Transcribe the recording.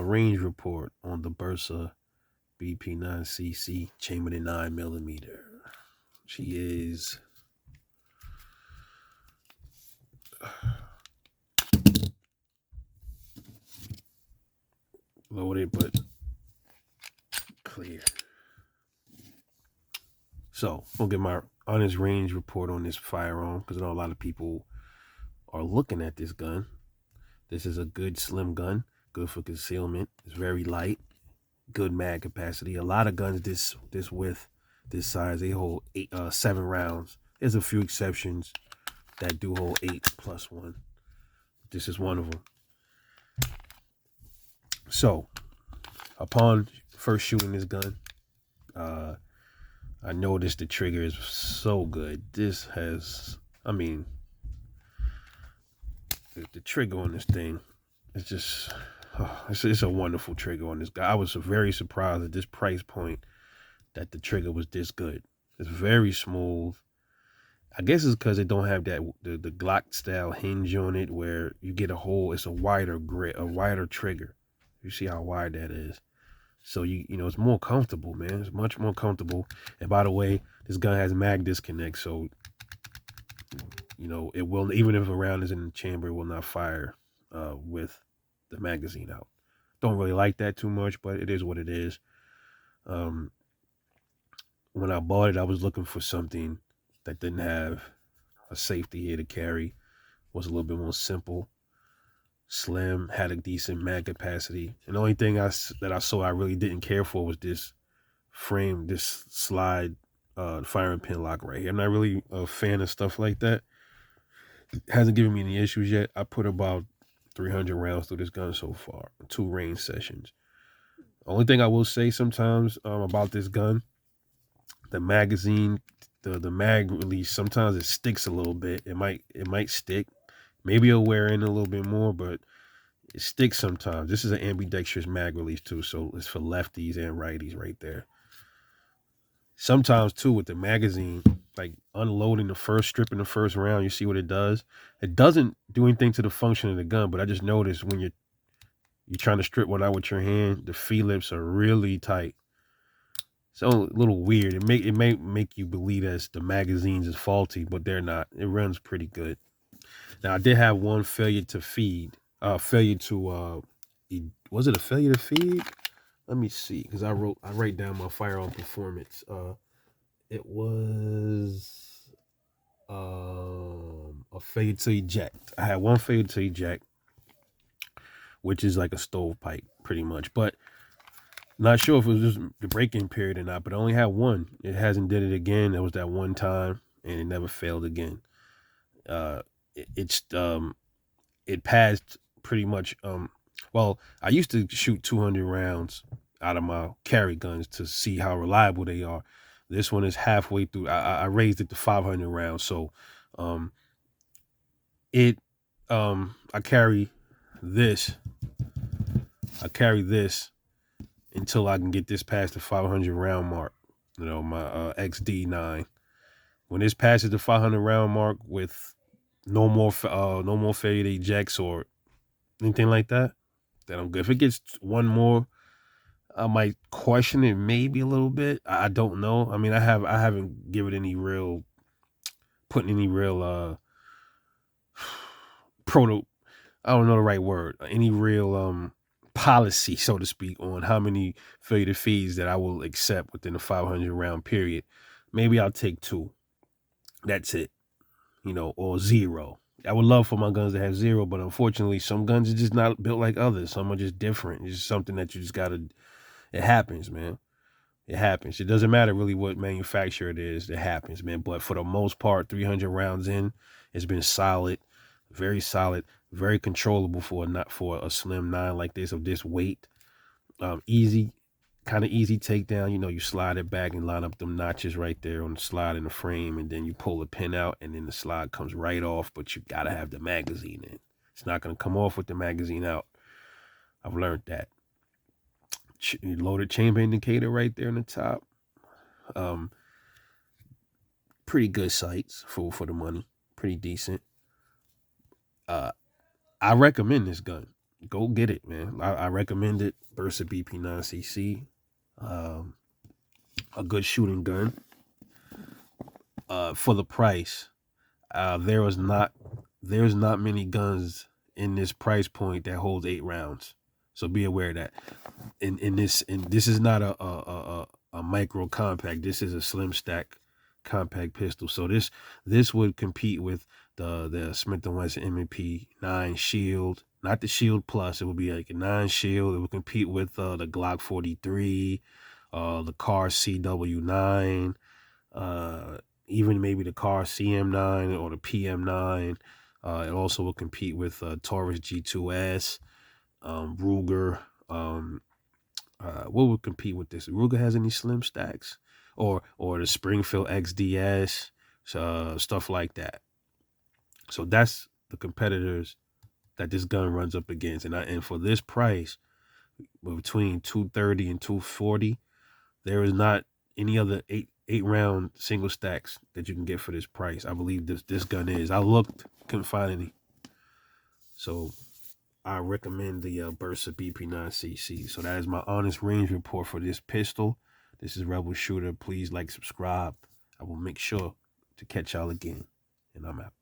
range report on the Bersa Bp9Cc chambered in 9mm. She is loaded but clear. So I'll get my honest range report on this firearm because I know a lot of people are looking at this gun. This is a good slim gun, good for concealment. It's very light, good mag capacity. A lot of guns this width, this size, they hold 7 rounds. There's a few exceptions that do hold 8+1. This is one of them. So, upon first shooting this gun, I noticed the trigger is so good. This has, the trigger on this thing is just, it's a wonderful trigger on this guy. I was very surprised at this price point that the trigger was this good. It's very smooth. I guess it's because it don't have that the Glock style hinge on it where you get it's a wider grip, a wider trigger. You see how wide that is. So you know it's more comfortable, man. It's much more comfortable. And by the way, this gun has mag disconnect, so you know it will, even if a round is in the chamber, it will not fire with the magazine out. Don't really like that too much, but it is what it is. When I bought it, I was looking for something that didn't have a safety here to carry, was a little bit more simple, slim, had a decent mag capacity. And the only thing that I saw I really didn't care for was this frame, this slide firing pin lock right here. I'm not really a fan of stuff like that. It hasn't given me any issues yet. I put about 300 rounds through this gun so far, 2 range sessions. The only thing I will say sometimes about this gun, the magazine, the mag release, sometimes it sticks a little bit. It might stick. Maybe it'll wear in a little bit more, but it sticks sometimes. This is an ambidextrous mag release too, so it's for lefties and righties right there. Sometimes too with the magazine, like unloading the first strip in the first round, you see what it does. It doesn't do anything to the function of the gun, but I just noticed when you're trying to strip one out with your hand, the Phillips are really tight. So a little weird. It may make you believe that the magazines is faulty, but they're not. It runs pretty good. Now I did have one failure to feed. Was it a failure to feed? Let me see, because I write down my firearm performance. It was a failure to eject. I had one failure to eject, which is like a stovepipe pretty much, but not sure if it was just the break-in period or not, but I only had one. It hasn't did it again. That was that one time, and it never failed again. It passed pretty much. Well, I used to shoot 200 rounds out of my carry guns to see how reliable they are. This one is halfway through. I raised it to 500 rounds, so I carry this. Until I can get this past the 500 round mark. You know, my XD9. When this passes the 500 round mark with no more failure to ejects or anything like that, then I'm good. If it gets one more, I might question it maybe a little bit. I don't know. I mean, I haven't given any real proto. I don't know the right word. Any real policy, so to speak, on how many failure to feeds that I will accept within a 500 round period. Maybe I'll take 2. That's it, you know, or 0. I would love for my guns to have 0, but unfortunately, some guns are just not built like others. Some are just different. It's just something that you just gotta. It happens, man. It happens. It doesn't matter really what manufacturer it is. It happens, man. But for the most part, 300 rounds in, it's been solid, very controllable for a slim 9 like this of this weight. Easy takedown. You know, you slide it back and line up them notches right there on the slide in the frame, and then you pull the pin out, and then the slide comes right off. But you gotta have the magazine in. It's not gonna come off with the magazine out. I've learned that. Loaded chamber indicator right there on the top. Pretty good sights for the money. Pretty decent. I recommend this gun. go get it, man. I recommend it. Bersa Bp9Cc, a good shooting gun. For the price, there's not many guns in this price point that holds 8 rounds. So be aware of that. And this is not a micro compact. This is a slim stack compact pistol. So this would compete with the Smith & Wesson M&P 9 Shield, not the Shield Plus. It would be like a 9 Shield. It would compete with the Glock 43, the Car CW9, even maybe the Car CM9 or the PM9. It also will compete with Taurus G2S, Ruger. What would compete with this? Ruger has any slim stacks, or the Springfield XDS, stuff like that. So that's the competitors that this gun runs up against, and for this price, between 230 and 240, there is not any other eight round single stacks that you can get for this price. I believe this gun is. I looked, couldn't find any. So I recommend the Bersa Bp9Cc. So that is my honest range report for this pistol. This is Rebel Shooter. Please like, subscribe. I will make sure to catch y'all again. And I'm out.